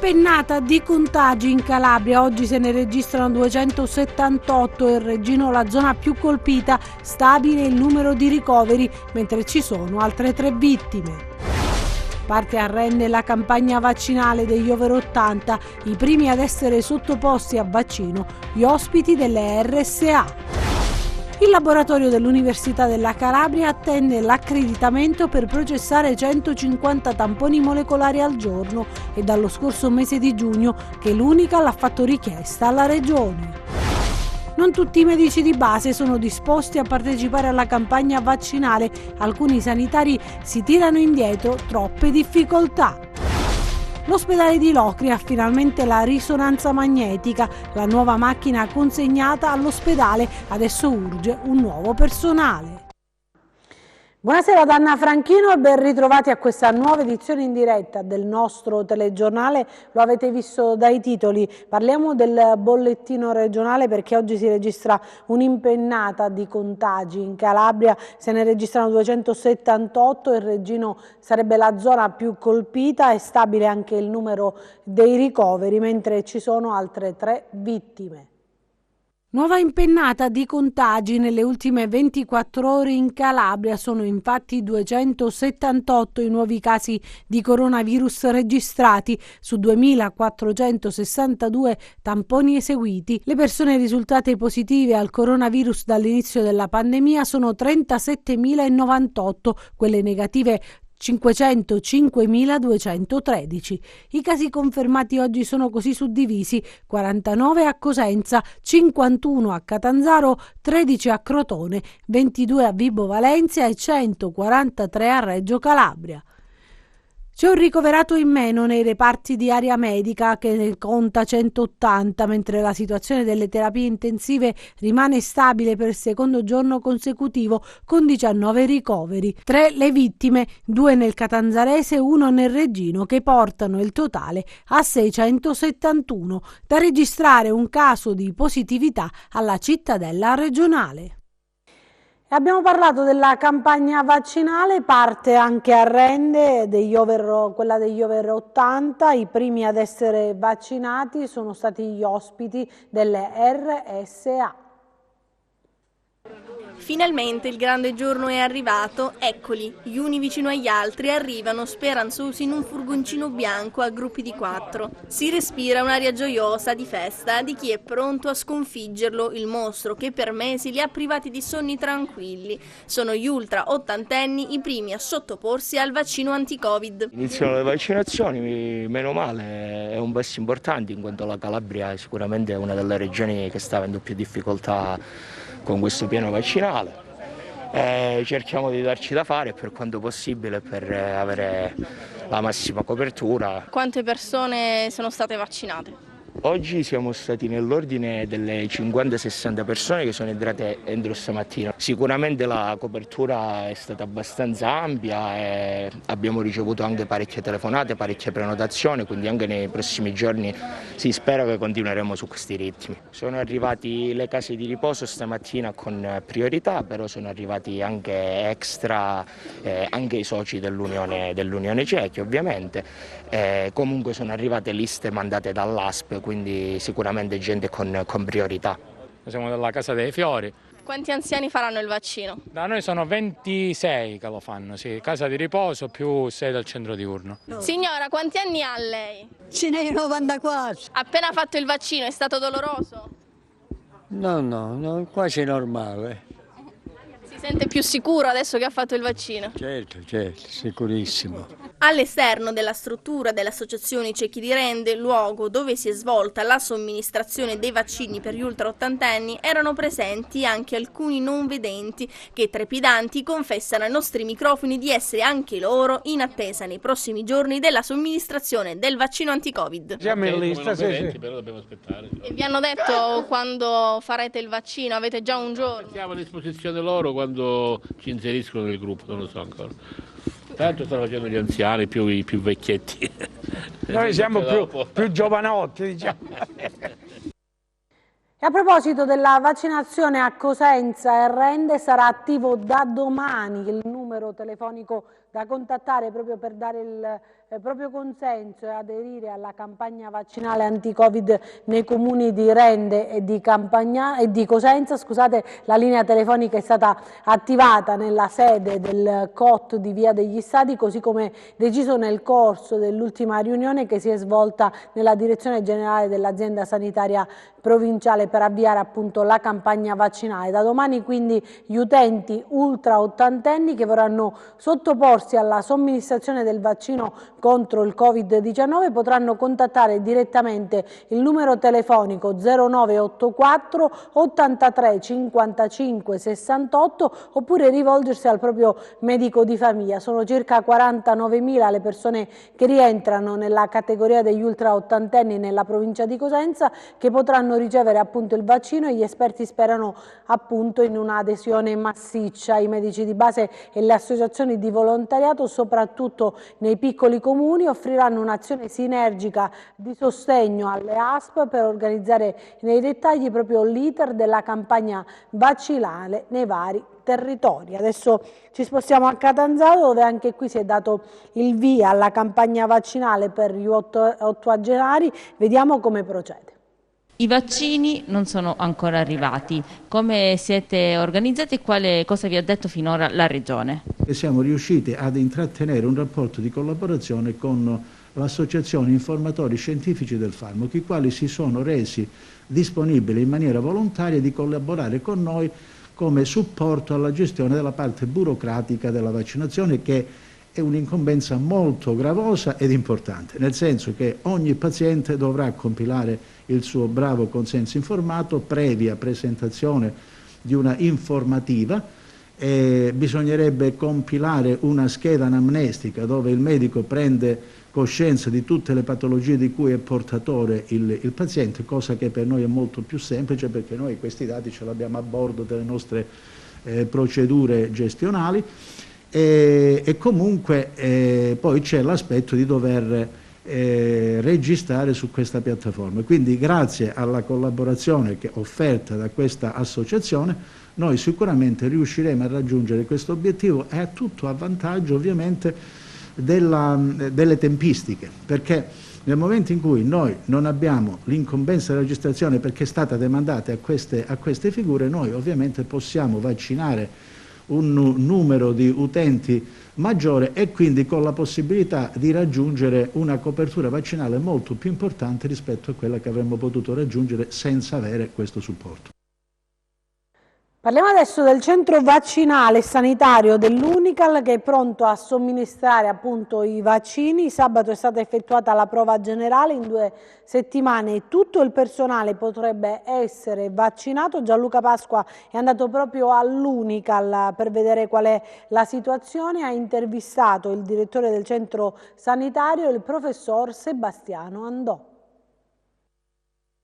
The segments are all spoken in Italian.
Impennata di contagi in Calabria, oggi se ne registrano 278 e Reggino la zona più colpita, stabile il numero di ricoveri, mentre ci sono altre 3 vittime. Parte a Rende la campagna vaccinale degli over 80, i primi ad essere sottoposti a vaccino, gli ospiti delle RSA. Il laboratorio dell'Università della Calabria attende l'accreditamento per processare 150 tamponi molecolari al giorno e dallo scorso mese di giugno che l'Unica l'ha fatto richiesta alla Regione. Non tutti i medici di base sono disposti a partecipare alla campagna vaccinale, alcuni sanitari si tirano indietro, troppe difficoltà. L'ospedale di Locri ha finalmente la risonanza magnetica, la nuova macchina consegnata all'ospedale, adesso urge un nuovo personale. Buonasera da Anna Franchino e ben ritrovati a questa nuova edizione in diretta del nostro telegiornale. Lo avete visto dai titoli, parliamo del bollettino regionale perché oggi si registra un'impennata di contagi in Calabria, se ne registrano 278 e Reggino sarebbe la zona più colpita, è stabile anche il numero dei ricoveri mentre ci sono altre 3 vittime. Nuova impennata di contagi nelle ultime 24 ore in Calabria, sono infatti 278 i nuovi casi di coronavirus registrati su 2.462 tamponi eseguiti. Le persone risultate positive al coronavirus dall'inizio della pandemia sono 37.098, quelle negative 505.213. I casi confermati oggi sono così suddivisi: 49 a Cosenza, 51 a Catanzaro, 13 a Crotone, 22 a Vibo Valentia e 143 a Reggio Calabria. C'è un ricoverato in meno nei reparti di area medica che ne conta 180, mentre la situazione delle terapie intensive rimane stabile per il secondo giorno consecutivo con 19 ricoveri. 3 le vittime, 2 nel Catanzarese e 1 nel Reggino, che portano il totale a 671. Da registrare un caso di positività alla cittadella regionale. Abbiamo parlato della campagna vaccinale, parte anche a Rende quella degli over 80, i primi ad essere vaccinati sono stati gli ospiti delle RSA. Finalmente il grande giorno è arrivato, eccoli, gli uni vicino agli altri arrivano speranzosi in un furgoncino bianco a gruppi di 4. Si respira un'aria gioiosa di festa di chi è pronto a sconfiggerlo, il mostro che per mesi li ha privati di sonni tranquilli. Sono gli ultra ottantenni i primi a sottoporsi al vaccino anti-Covid. Iniziano le vaccinazioni, meno male, è un passo importante in quanto la Calabria è sicuramente una delle regioni che sta avendo più difficoltà con questo piano vaccinale. Cerchiamo di darci da fare per quanto possibile per avere la massima copertura. Quante persone sono state vaccinate? Oggi siamo stati nell'ordine delle 50-60 persone che sono entrate entro stamattina. Sicuramente la copertura è stata abbastanza ampia e abbiamo ricevuto anche parecchie telefonate, parecchie prenotazioni, quindi anche nei prossimi giorni si spera che continueremo su questi ritmi. Sono arrivati le case di riposo stamattina con priorità, però sono arrivati anche extra, anche i soci dell'Unione Cechi ovviamente. Comunque sono arrivate liste mandate dall'ASP, quindi sicuramente gente con priorità. Siamo della Casa dei Fiori. Quanti anziani faranno il vaccino? Da noi sono 26 che lo fanno, sì. Casa di riposo più 6 del centro diurno. Signora, quanti anni ha lei? Ce n'è 94. Appena fatto il vaccino, è stato doloroso? No, quasi normale. Si sente più sicuro adesso che ha fatto il vaccino? Certo, sicurissimo. All'esterno della struttura dell'Associazione Cechi di Rende, luogo dove si è svolta la somministrazione dei vaccini per gli ultra ottantenni, erano presenti anche alcuni non vedenti che trepidanti confessano ai nostri microfoni di essere anche loro in attesa nei prossimi giorni della somministrazione del vaccino anti-Covid. Siamo in lista, sì. Però dobbiamo aspettare. E vi hanno detto quando farete il vaccino? Avete già un giorno? Siamo a disposizione loro quando ci inseriscono nel gruppo, non lo so ancora. Tanto stanno facendo gli anziani, i più vecchietti. Noi siamo più giovanotti, diciamo. E a proposito della vaccinazione a Cosenza e Rende, sarà attivo da domani il numero telefonico da contattare proprio per dare il proprio consenso e aderire alla campagna vaccinale anti-Covid nei comuni di Rende e di Cosenza. Scusate, la linea telefonica è stata attivata nella sede del COT di Via degli Stati, così come deciso nel corso dell'ultima riunione che si è svolta nella direzione generale dell'azienda sanitaria provinciale per avviare appunto la campagna vaccinale. Da domani quindi gli utenti ultra ottantenni che vorranno sottoporsi alla somministrazione del vaccino contro il Covid-19 potranno contattare direttamente il numero telefonico 0984 83 55 68 oppure rivolgersi al proprio medico di famiglia. Sono circa 49.000 le persone che rientrano nella categoria degli ultra ottantenni nella provincia di Cosenza che potranno ricevere appunto il vaccino e gli esperti sperano appunto in un'adesione massiccia. I medici di base e le associazioni di volontariato, soprattutto nei piccoli comuni, offriranno un'azione sinergica di sostegno alle ASP per organizzare nei dettagli proprio l'iter della campagna vaccinale nei vari territori. Adesso ci spostiamo a Catanzaro, dove anche qui si è dato il via alla campagna vaccinale per gli ottogenari. Vediamo come procede. I vaccini non sono ancora arrivati. Come siete organizzati e cosa vi ha detto finora la Regione? Siamo riusciti ad intrattenere un rapporto di collaborazione con l'Associazione Informatori Scientifici del Farmaco, i quali si sono resi disponibili in maniera volontaria di collaborare con noi come supporto alla gestione della parte burocratica della vaccinazione, che è un'incombenza molto gravosa ed importante, nel senso che ogni paziente dovrà compilare il suo bravo consenso informato previa presentazione di una informativa. Bisognerebbe compilare una scheda anamnestica dove il medico prende coscienza di tutte le patologie di cui è portatore il paziente, cosa che per noi è molto più semplice perché noi questi dati ce l'abbiamo a bordo delle nostre procedure gestionali. E comunque poi c'è l'aspetto di dover registrare su questa piattaforma. Quindi grazie alla collaborazione che è offerta da questa associazione noi sicuramente riusciremo a raggiungere questo obiettivo, e a tutto a vantaggio ovviamente delle tempistiche, perché nel momento in cui noi non abbiamo l'incombenza della registrazione perché è stata demandata a queste figure, noi ovviamente possiamo vaccinare un numero di utenti maggiore e quindi con la possibilità di raggiungere una copertura vaccinale molto più importante rispetto a quella che avremmo potuto raggiungere senza avere questo supporto. Parliamo adesso del centro vaccinale sanitario dell'Unical, che è pronto a somministrare appunto i vaccini. Sabato è stata effettuata la prova generale, in 2 settimane tutto il personale potrebbe essere vaccinato. Gianluca Pasqua è andato proprio all'Unical per vedere qual è la situazione, ha intervistato il direttore del centro sanitario, il professor Sebastiano Andò.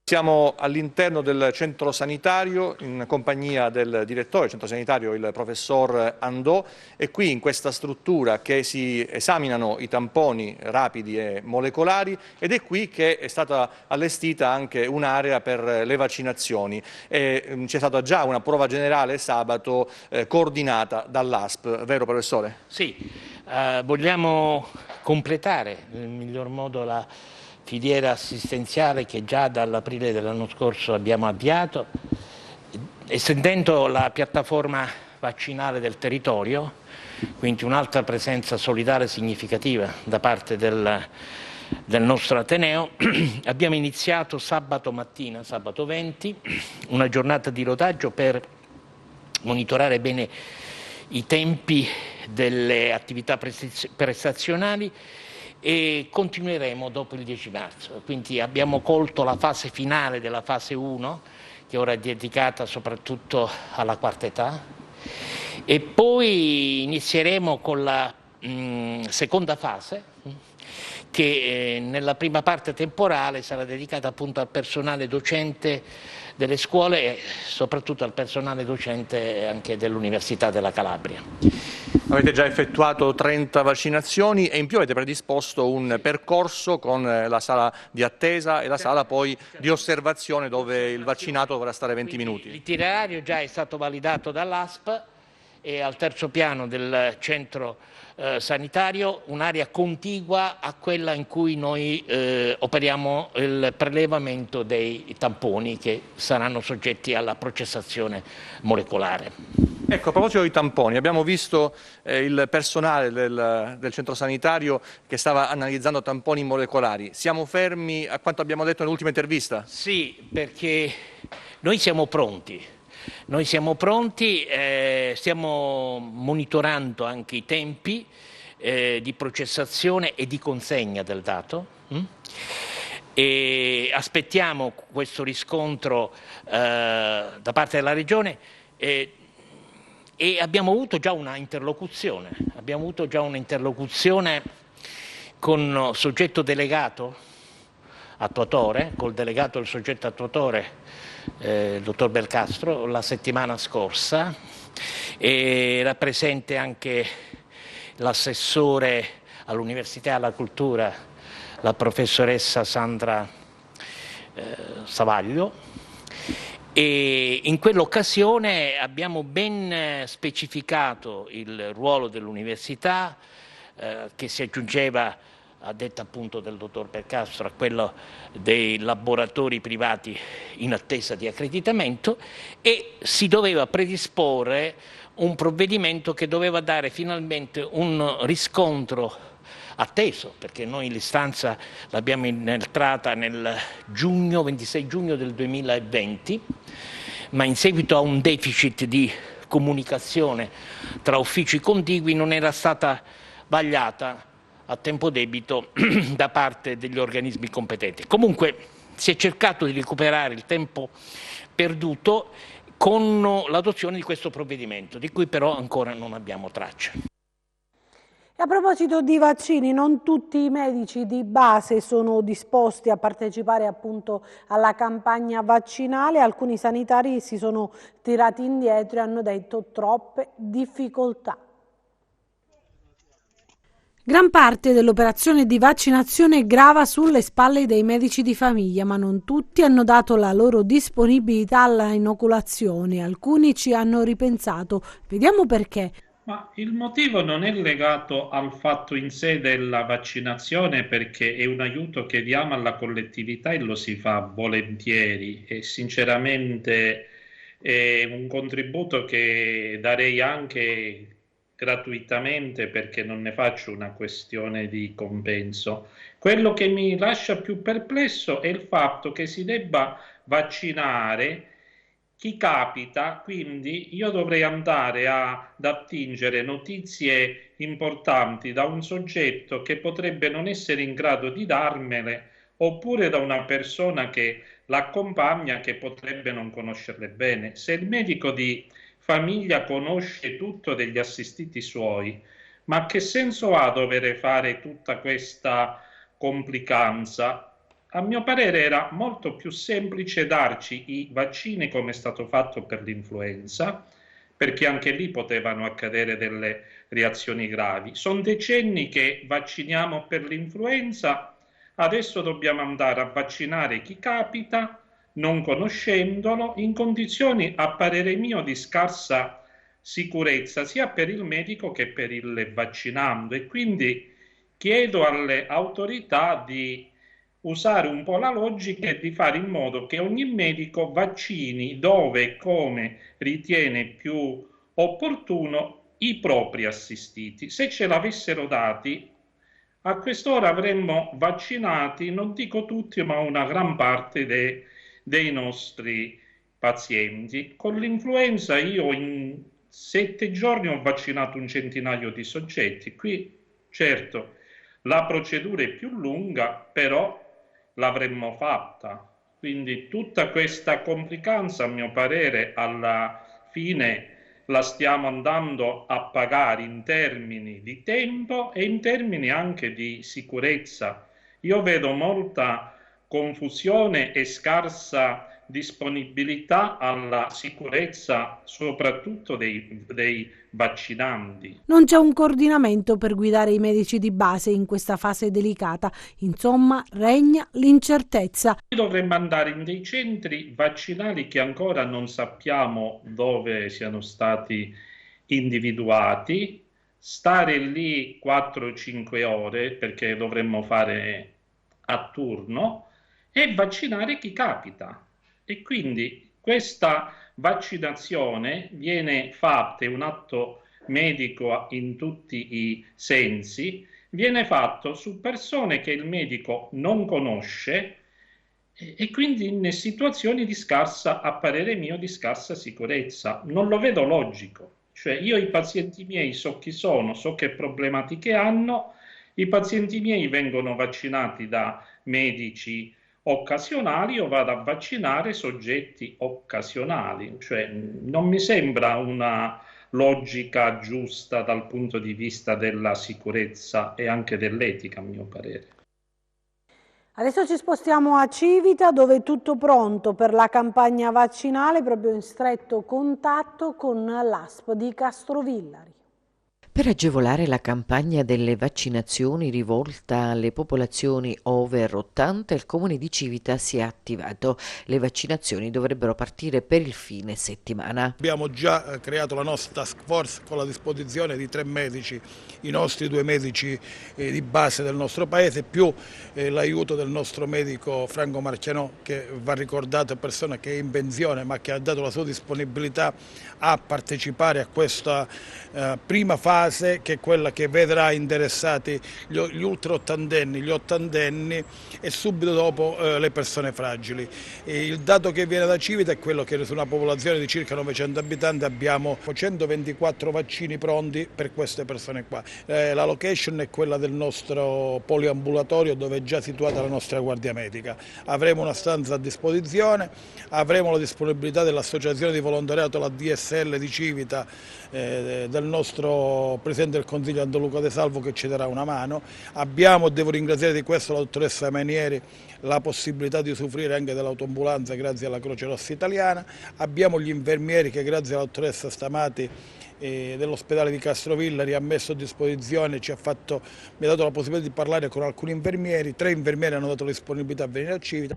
Siamo all'interno del centro sanitario in compagnia del direttore del centro sanitario, il professor Andò, e qui in questa struttura che si esaminano i tamponi rapidi e molecolari, ed è qui che è stata allestita anche un'area per le vaccinazioni. C'è stata già una prova generale sabato coordinata dall'ASP, vero professore? Sì, vogliamo completare nel miglior modo la filiera assistenziale che già dall'aprile dell'anno scorso abbiamo avviato, estendendo la piattaforma vaccinale del territorio, quindi un'altra presenza solidale significativa da parte del nostro Ateneo. Abbiamo iniziato sabato mattina, sabato 20, una giornata di rodaggio per monitorare bene i tempi delle attività prestazionali, e continueremo dopo il 10 marzo. Quindi abbiamo colto la fase finale della fase 1, che ora è dedicata soprattutto alla quarta età, e poi inizieremo con la seconda fase, che nella prima parte temporale sarà dedicata appunto al personale docente delle scuole e soprattutto al personale docente anche dell'Università della Calabria. Avete già effettuato 30 vaccinazioni e in più avete predisposto un percorso con la sala di attesa e la sala poi di osservazione dove il vaccinato dovrà stare 20 minuti. L'itinerario già è stato validato dall'ASP e al terzo piano del centro sanitario un'area contigua a quella in cui noi operiamo il prelevamento dei tamponi che saranno soggetti alla processazione molecolare. Ecco, a proposito di tamponi, abbiamo visto il personale del centro sanitario che stava analizzando tamponi molecolari. Siamo fermi a quanto abbiamo detto nell'ultima intervista? Sì, perché noi siamo pronti. Stiamo monitorando anche i tempi di processazione e di consegna del dato. E aspettiamo questo riscontro da parte della Regione e abbiamo avuto già una interlocuzione. Con soggetto delegato attuatore, col delegato del soggetto attuatore, il dottor Belcastro, la settimana scorsa. Era presente anche l'assessore all'Università e alla Cultura, la professoressa Sandra Savaglio, e in quell'occasione abbiamo ben specificato il ruolo dell'università che si aggiungeva, a detta appunto del dottor Belcastro, a quello dei laboratori privati in attesa di accreditamento, e si doveva predisporre un provvedimento che doveva dare finalmente un riscontro atteso, perché noi l'istanza l'abbiamo inoltrata nel 26 giugno del 2020, ma in seguito a un deficit di comunicazione tra uffici contigui non era stata vagliata a tempo debito da parte degli organismi competenti. Comunque si è cercato di recuperare il tempo perduto con l'adozione di questo provvedimento, di cui però ancora non abbiamo traccia. A proposito di vaccini, non tutti i medici di base sono disposti a partecipare appunto alla campagna vaccinale, alcuni sanitari si sono tirati indietro e hanno detto troppe difficoltà. Gran parte dell'operazione di vaccinazione grava sulle spalle dei medici di famiglia, ma non tutti hanno dato la loro disponibilità alla inoculazione. Alcuni ci hanno ripensato. Vediamo perché. Ma il motivo non è legato al fatto in sé della vaccinazione, perché è un aiuto che diamo alla collettività e lo si fa volentieri, e sinceramente è un contributo che darei anche gratuitamente, perché non ne faccio una questione di compenso. Quello che mi lascia più perplesso è il fatto che si debba vaccinare chi capita, quindi io dovrei andare ad attingere notizie importanti da un soggetto che potrebbe non essere in grado di darmele, oppure da una persona che l'accompagna che potrebbe non conoscerle bene. Se il medico di famiglia conosce tutto degli assistiti suoi, ma che senso ha dover fare tutta questa complicanza? A mio parere era molto più semplice darci i vaccini come è stato fatto per l'influenza, perché anche lì potevano accadere delle reazioni gravi. Sono decenni che vacciniamo per l'influenza, adesso dobbiamo andare a vaccinare chi capita, non conoscendolo, in condizioni, a parere mio, di scarsa sicurezza, sia per il medico che per il vaccinando. E quindi chiedo alle autorità di usare un po' la logica e di fare in modo che ogni medico vaccini dove e come ritiene più opportuno i propri assistiti. Se ce l'avessero dati, a quest'ora avremmo vaccinati, non dico tutti, ma una gran parte dei nostri pazienti. Con l'influenza io in 7 giorni ho vaccinato un centinaio di soggetti. Qui certo la procedura è più lunga, però l'avremmo fatta. Quindi tutta questa complicanza, a mio parere, alla fine la stiamo andando a pagare in termini di tempo e in termini anche di sicurezza. Io vedo molta confusione e scarsa disponibilità alla sicurezza, soprattutto dei vaccinandi. Non c'è un coordinamento per guidare i medici di base in questa fase delicata, insomma regna l'incertezza. Dovremmo andare in dei centri vaccinali che ancora non sappiamo dove siano stati individuati, stare lì 4-5 ore, perché dovremmo fare a turno, e vaccinare chi capita. E quindi questa vaccinazione viene fatta, è un atto medico in tutti i sensi, viene fatto su persone che il medico non conosce e quindi in situazioni di scarsa, a parere mio, di scarsa sicurezza. Non lo vedo logico. Cioè io i pazienti miei so chi sono, so che problematiche hanno, i pazienti miei vengono vaccinati da medici occasionali, io vado a vaccinare soggetti occasionali. Cioè non mi sembra una logica giusta dal punto di vista della sicurezza e anche dell'etica, a mio parere. Adesso ci spostiamo a Civita, dove è tutto pronto per la campagna vaccinale, proprio in stretto contatto con l'ASP di Castrovillari. Per agevolare la campagna delle vaccinazioni rivolta alle popolazioni over 80, il Comune di Civita si è attivato. Le vaccinazioni dovrebbero partire per il fine settimana. Abbiamo già creato la nostra task force con la disposizione di 3 medici, i nostri 2 medici di base del nostro paese, più l'aiuto del nostro medico Franco Marchianò, che va ricordato, è persona che è in pensione ma che ha dato la sua disponibilità a partecipare a questa prima fase, che è quella che vedrà interessati gli ultra ottantenni, gli ottantenni e subito dopo le persone fragili. Il dato che viene da Civita è quello che su una popolazione di circa 900 abitanti abbiamo 124 vaccini pronti per queste persone qua. La location è quella del nostro poliambulatorio, dove è già situata la nostra guardia medica. Avremo una stanza a disposizione, avremo la disponibilità dell'associazione di volontariato, la DSL di Civita, del nostro Presidente del Consiglio Anto De Salvo, che ci darà una mano. Abbiamo, devo ringraziare di questo la dottoressa Manieri, la possibilità di usufruire anche dell'autoambulanza grazie alla Croce Rossa Italiana. Abbiamo gli infermieri che grazie alla dottoressa Stamati dell'ospedale di Castrovillari ha messo a disposizione, mi ha dato la possibilità di parlare con alcuni infermieri. 3 infermieri hanno dato la disponibilità a venire a Civita.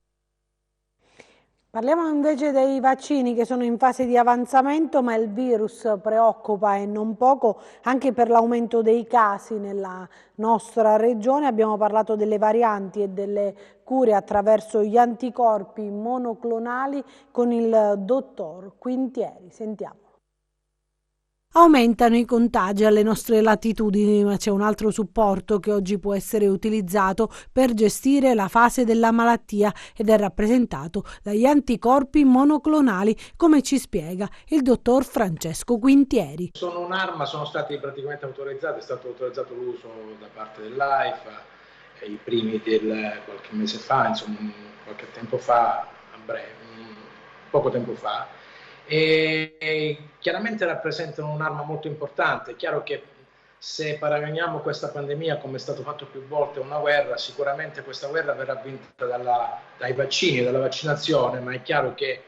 Parliamo invece dei vaccini che sono in fase di avanzamento, ma il virus preoccupa e non poco anche per l'aumento dei casi nella nostra regione. Abbiamo parlato delle varianti e delle cure attraverso gli anticorpi monoclonali con il dottor Quintieri. Sentiamo. Aumentano i contagi alle nostre latitudini, ma c'è un altro supporto che oggi può essere utilizzato per gestire la fase della malattia ed è rappresentato dagli anticorpi monoclonali, come ci spiega il dottor Francesco Quintieri. Sono un'arma, sono stati praticamente autorizzati, è stato autorizzato l'uso da parte dell'AIFA, i primi qualche mese fa, insomma qualche tempo fa, poco tempo fa. E chiaramente rappresentano un'arma molto importante. È chiaro che se paragoniamo questa pandemia, come è stato fatto più volte, a una guerra, sicuramente questa guerra verrà vinta dai vaccini, dalla vaccinazione, ma è chiaro che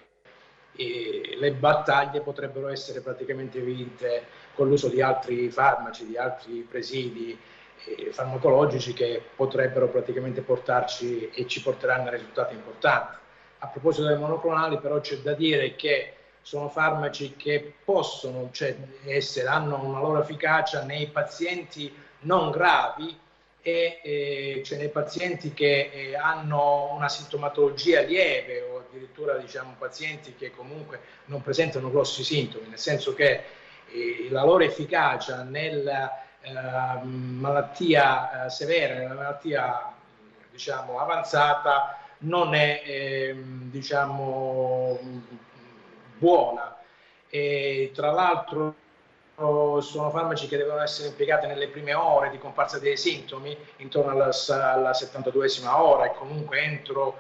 le battaglie potrebbero essere praticamente vinte con l'uso di altri farmaci, di altri presidi farmacologici che potrebbero praticamente portarci e ci porteranno a risultati importanti. A proposito dei monoclonali, però, c'è da dire che sono farmaci che possono hanno una loro efficacia nei pazienti non gravi e nei pazienti che hanno una sintomatologia lieve o addirittura pazienti che comunque non presentano grossi sintomi, nel senso che la loro efficacia nella malattia severa, nella malattia avanzata non è buona. E tra l'altro sono farmaci che devono essere impiegati nelle prime ore di comparsa dei sintomi, intorno alla 72esima ora, e comunque entro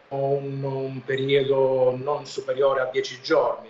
un periodo non superiore a 10 giorni.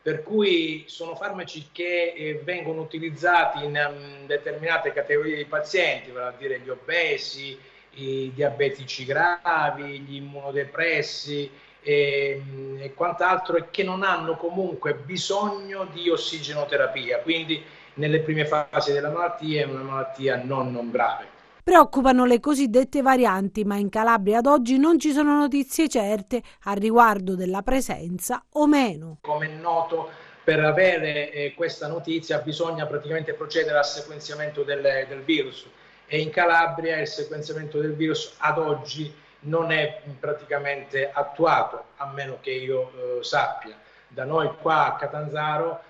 Per cui sono farmaci che vengono utilizzati in determinate categorie di pazienti, vale a dire gli obesi, i diabetici gravi, gli immunodepressi e quant'altro, e che non hanno comunque bisogno di ossigenoterapia, quindi nelle prime fasi della malattia è una malattia non grave. Preoccupano le cosiddette varianti, ma in Calabria ad oggi non ci sono notizie certe a riguardo della presenza o meno. Come è noto, per avere questa notizia bisogna praticamente procedere al sequenziamento del virus, e in Calabria il sequenziamento del virus ad oggi non è praticamente attuato, a meno che io sappia. Da noi qua a Catanzaro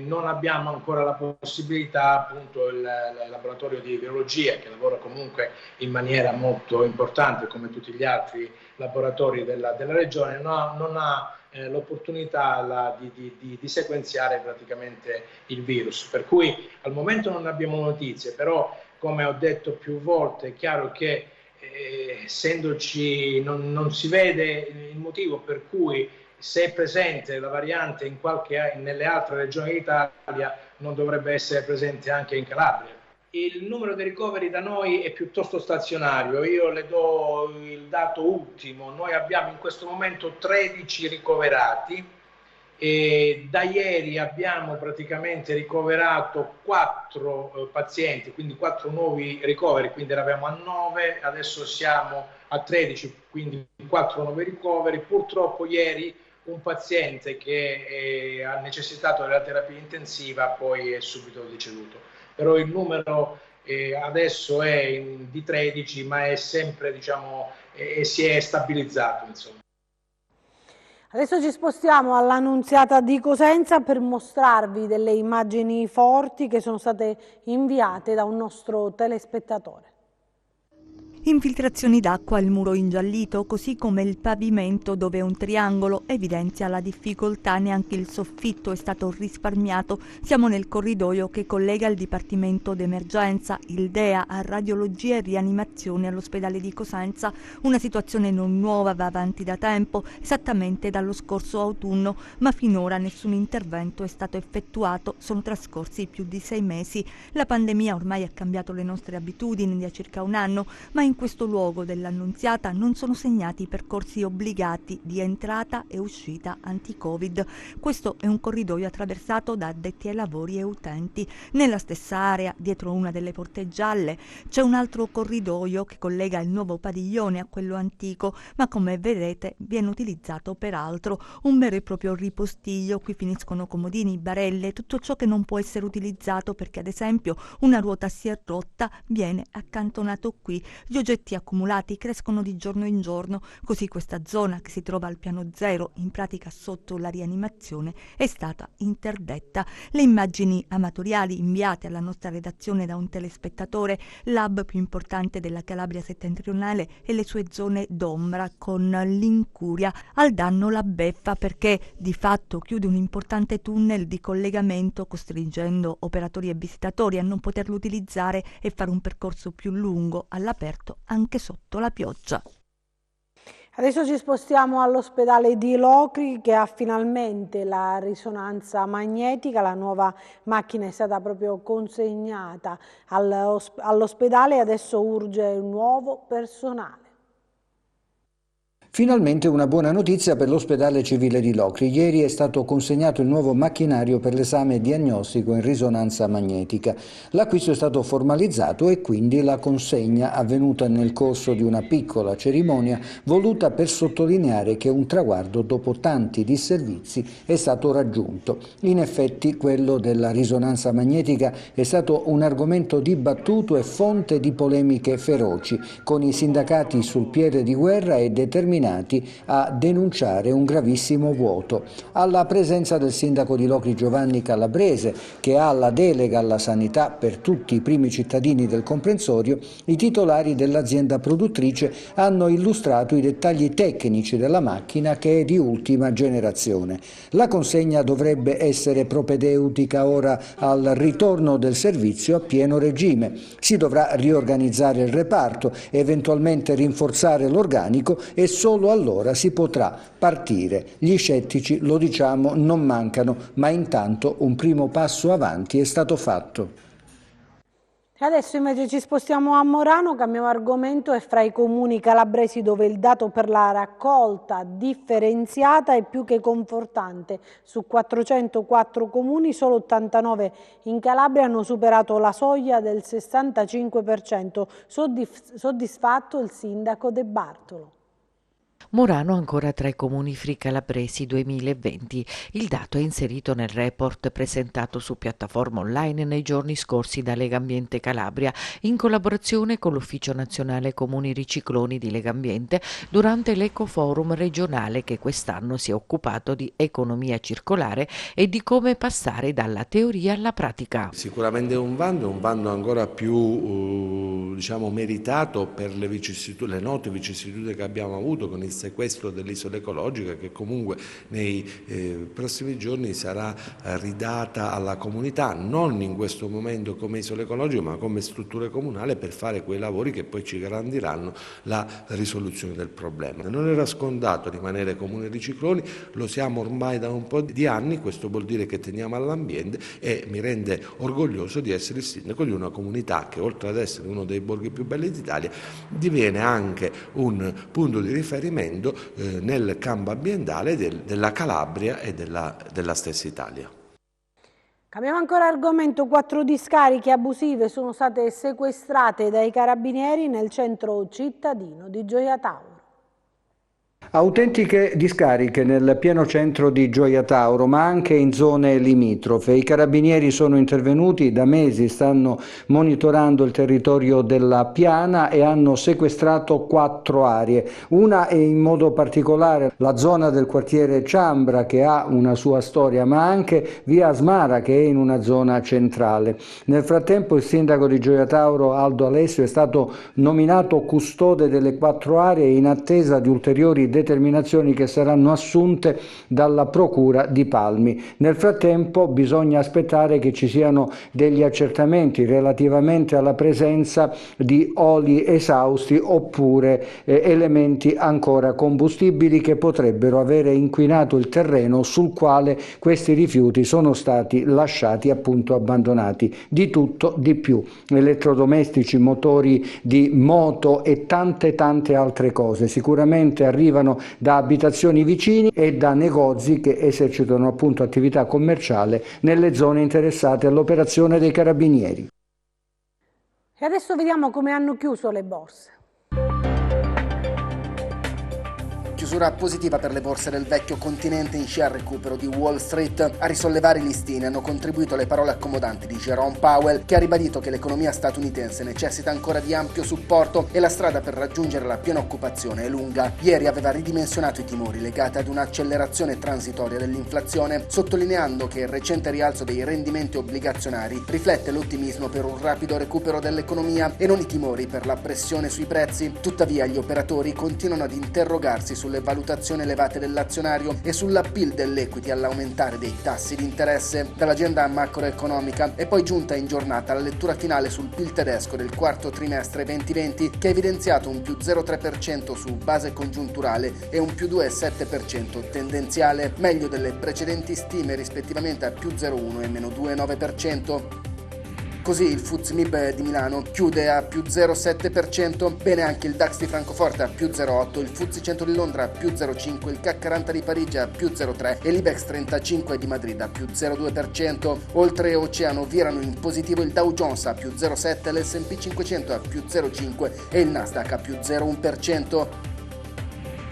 non abbiamo ancora la possibilità, appunto il laboratorio di virologia, che lavora comunque in maniera molto importante come tutti gli altri laboratori della regione, non ha l'opportunità di sequenziare praticamente il virus, per cui al momento non abbiamo notizie, però come ho detto più volte è chiaro che essendoci non si vede il motivo per cui, se è presente la variante nelle altre regioni d'Italia, non dovrebbe essere presente anche in Calabria. Il numero dei ricoveri da noi è piuttosto stazionario. Io le do il dato ultimo: noi abbiamo in questo momento 13 ricoverati e da ieri abbiamo praticamente ricoverato 4 pazienti, quindi 4 nuovi ricoveri, quindi eravamo a 9, adesso siamo a 13, quindi 4 nuovi ricoveri. Purtroppo ieri un paziente che ha necessitato della terapia intensiva poi è subito deceduto, però il numero adesso è di 13, ma è sempre, si è stabilizzato, insomma. Adesso ci spostiamo all'Annunziata di Cosenza per mostrarvi delle immagini forti che sono state inviate da un nostro telespettatore. Infiltrazioni d'acqua al muro ingiallito, così come il pavimento dove un triangolo evidenzia la difficoltà, neanche il soffitto è stato risparmiato. Siamo nel corridoio che collega il Dipartimento d'Emergenza, il DEA, a Radiologia e Rianimazione all'ospedale di Cosenza. Una situazione non nuova, va avanti da tempo, esattamente dallo scorso autunno, ma finora nessun intervento è stato effettuato. Sono trascorsi più di 6 mesi. La pandemia ormai ha cambiato le nostre abitudini da circa un anno, ma in questo luogo dell'Annunziata non sono segnati percorsi obbligati di entrata e uscita anti-Covid. Questo è un corridoio attraversato da addetti ai lavori e utenti. Nella stessa area, dietro una delle porte gialle, c'è un altro corridoio che collega il nuovo padiglione a quello antico, ma come vedete viene utilizzato per altro. Un vero e proprio ripostiglio. Qui finiscono comodini, barelle, tutto ciò che non può essere utilizzato perché ad esempio una ruota si è rotta, viene accantonato qui. Gli oggetti accumulati crescono di giorno in giorno, così questa zona, che si trova al piano 0, in pratica sotto la rianimazione, è stata interdetta. Le immagini amatoriali inviate alla nostra redazione da un telespettatore, l'hub più importante della Calabria settentrionale e le sue zone d'ombra, con l'incuria al danno la beffa, perché di fatto chiude un importante tunnel di collegamento, costringendo operatori e visitatori a non poterlo utilizzare e fare un percorso più lungo all'aperto anche sotto la pioggia. Adesso ci spostiamo all'ospedale di Locri, che ha finalmente la risonanza magnetica. La nuova macchina è stata proprio consegnata all'ospedale e adesso urge un nuovo personale. Finalmente una buona notizia per l'ospedale civile di Locri. Ieri è stato consegnato il nuovo macchinario per l'esame diagnostico in risonanza magnetica. L'acquisto è stato formalizzato e quindi la consegna, avvenuta nel corso di una piccola cerimonia voluta per sottolineare che un traguardo dopo tanti disservizi è stato raggiunto. In effetti quello della risonanza magnetica è stato un argomento dibattuto e fonte di polemiche feroci, con i sindacati sul piede di guerra e determinati a denunciare un gravissimo vuoto. Alla presenza del sindaco di Locri Giovanni Calabrese, che ha la delega alla sanità per tutti i primi cittadini del comprensorio, i titolari dell'azienda produttrice hanno illustrato i dettagli tecnici della macchina, che è di ultima generazione. La consegna dovrebbe essere propedeutica ora al ritorno del servizio a pieno regime. Si dovrà riorganizzare il reparto, eventualmente rinforzare l'organico e solo allora si potrà partire. Gli scettici, lo diciamo, non mancano, ma intanto un primo passo avanti è stato fatto. E adesso invece ci spostiamo a Morano, cambiamo argomento. È fra i comuni calabresi dove il dato per la raccolta differenziata è più che confortante. Su 404 comuni solo 89 in Calabria hanno superato la soglia del 65%, soddisfatto il sindaco De Bartolo. Murano ancora tra i comuni fricalabresi 2020. Il dato è inserito nel report presentato su piattaforma online nei giorni scorsi da Legambiente Calabria in collaborazione con l'Ufficio Nazionale Comuni Ricicloni di Legambiente durante l'Ecoforum regionale che quest'anno si è occupato di economia circolare e di come passare dalla teoria alla pratica. Sicuramente è un vanno ancora più meritato per le note vicissitudini che abbiamo avuto con il sequestro dell'isola ecologica, che comunque nei prossimi giorni sarà ridata alla comunità, non in questo momento come isola ecologica ma come struttura comunale, per fare quei lavori che poi ci garantiranno la risoluzione del problema. Non era scontato rimanere comune Ricicloni, lo siamo ormai da un po' di anni, questo vuol dire che teniamo all'ambiente e mi rende orgoglioso di essere il sindaco di una comunità che, oltre ad essere uno dei borghi più belli d'Italia, diviene anche un punto di riferimento nel campo ambientale della Calabria e della stessa Italia. Cambiamo ancora argomento. 4 discariche abusive sono state sequestrate dai carabinieri nel centro cittadino di Gioia Tauro. Autentiche discariche nel pieno centro di Gioia Tauro, ma anche in zone limitrofe. I carabinieri sono intervenuti, da mesi stanno monitorando il territorio della piana e hanno sequestrato 4 aree. Una è in modo particolare la zona del quartiere Ciambra, che ha una sua storia, ma anche via Asmara, che è in una zona centrale. Nel frattempo il sindaco di Gioia Tauro, Aldo Alessio, è stato nominato custode delle 4 aree in attesa di ulteriori determinazioni che saranno assunte dalla Procura di Palmi. Nel frattempo bisogna aspettare che ci siano degli accertamenti relativamente alla presenza di oli esausti oppure elementi ancora combustibili che potrebbero avere inquinato il terreno sul quale questi rifiuti sono stati lasciati, appunto abbandonati. Di tutto, di più. Elettrodomestici, motori di moto e tante altre cose. Sicuramente arrivano da abitazioni vicini e da negozi che esercitano appunto attività commerciale nelle zone interessate all'operazione dei carabinieri. E adesso vediamo come hanno chiuso le borse. Chiusura positiva per le borse del vecchio continente in scia al recupero di Wall Street. A risollevare i listini hanno contribuito le parole accomodanti di Jerome Powell, che ha ribadito che l'economia statunitense necessita ancora di ampio supporto e la strada per raggiungere la piena occupazione è lunga. Ieri aveva ridimensionato i timori legati ad un'accelerazione transitoria dell'inflazione, sottolineando che il recente rialzo dei rendimenti obbligazionari riflette l'ottimismo per un rapido recupero dell'economia e non i timori per la pressione sui prezzi. Tuttavia gli operatori continuano ad interrogarsi sulle valutazioni elevate dell'azionario e sull'appeal dell'equity all'aumentare dei tassi di interesse. Dall'agenda macroeconomica è poi giunta in giornata la lettura finale sul PIL tedesco del quarto trimestre 2020, che ha evidenziato un più 0,3% su base congiunturale e un più 2,7% tendenziale, meglio delle precedenti stime rispettivamente a più 0,1 e meno 2,9%. Così il FTSE MIB di Milano chiude a più 0,7%, bene anche il DAX di Francoforte a più 0,8%, il FTSE 100 di Londra a più 0,5%, il CAC 40 di Parigi a più 0,3% e l'Ibex 35 di Madrid a più 0,2%. Oltre oceano virano in positivo il Dow Jones a più 0,7%, l'S&P 500 a più 0,5% e il Nasdaq a più 0,1%.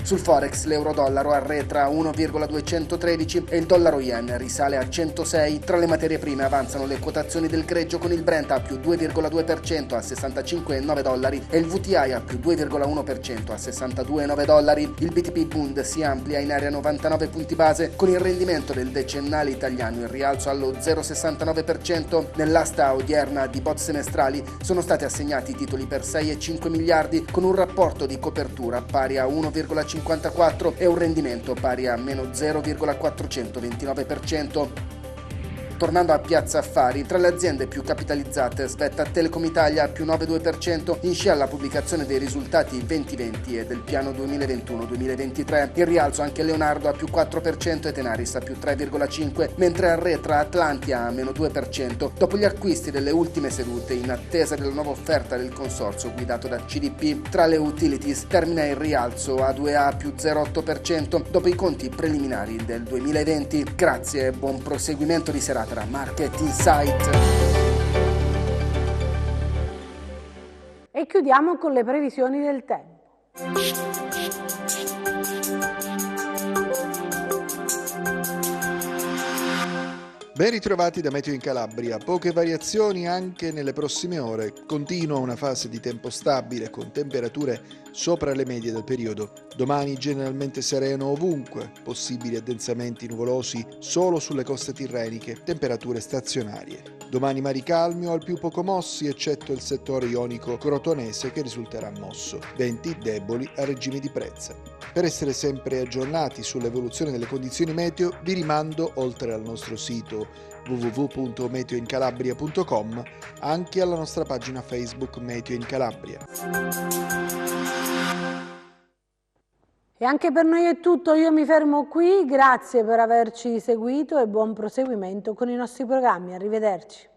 Sul Forex l'euro-dollaro arretra a 1,213 e il dollaro-yen risale a 106. Tra le materie prime avanzano le quotazioni del greggio, con il Brent a più 2,2% a $65,9 e il VTI a più 2,1% a $62,9. Il BTP Bund si amplia in area 99 punti base, con il rendimento del decennale italiano in rialzo allo 0,69%. Nell'asta odierna di bot semestrali sono stati assegnati titoli per 6,5 miliardi, con un rapporto di copertura pari a 1,54 e un rendimento pari a meno 0,429%. Tornando a Piazza Affari, tra le aziende più capitalizzate svetta Telecom Italia a più 9,2%, in scia alla pubblicazione dei risultati 2020 e del piano 2021-2023. In rialzo anche Leonardo a più 4% e Tenaris a più 3,5%, mentre arretra Atlantia a meno 2%, dopo gli acquisti delle ultime sedute in attesa della nuova offerta del consorzio guidato da CDP. Tra le utilities termina il rialzo a 2A più 0,8% dopo i conti preliminari del 2020. Grazie e buon proseguimento di serata da Market Insight. E chiudiamo con le previsioni del tempo. Ben ritrovati da Meteo in Calabria, poche variazioni anche nelle prossime ore, continua una fase di tempo stabile con temperature sopra le medie del periodo. Domani generalmente sereno ovunque, possibili addensamenti nuvolosi solo sulle coste tirreniche, temperature stazionarie. Domani mari calmi o al più poco mossi, eccetto il settore ionico crotonese che risulterà mosso, venti deboli a regime di Prezza. Per essere sempre aggiornati sull'evoluzione delle condizioni meteo vi rimando, oltre al nostro sito www.meteoincalabria.com, anche alla nostra pagina Facebook Meteo in Calabria. E anche per noi è tutto, io mi fermo qui, grazie per averci seguito e buon proseguimento con i nostri programmi, arrivederci.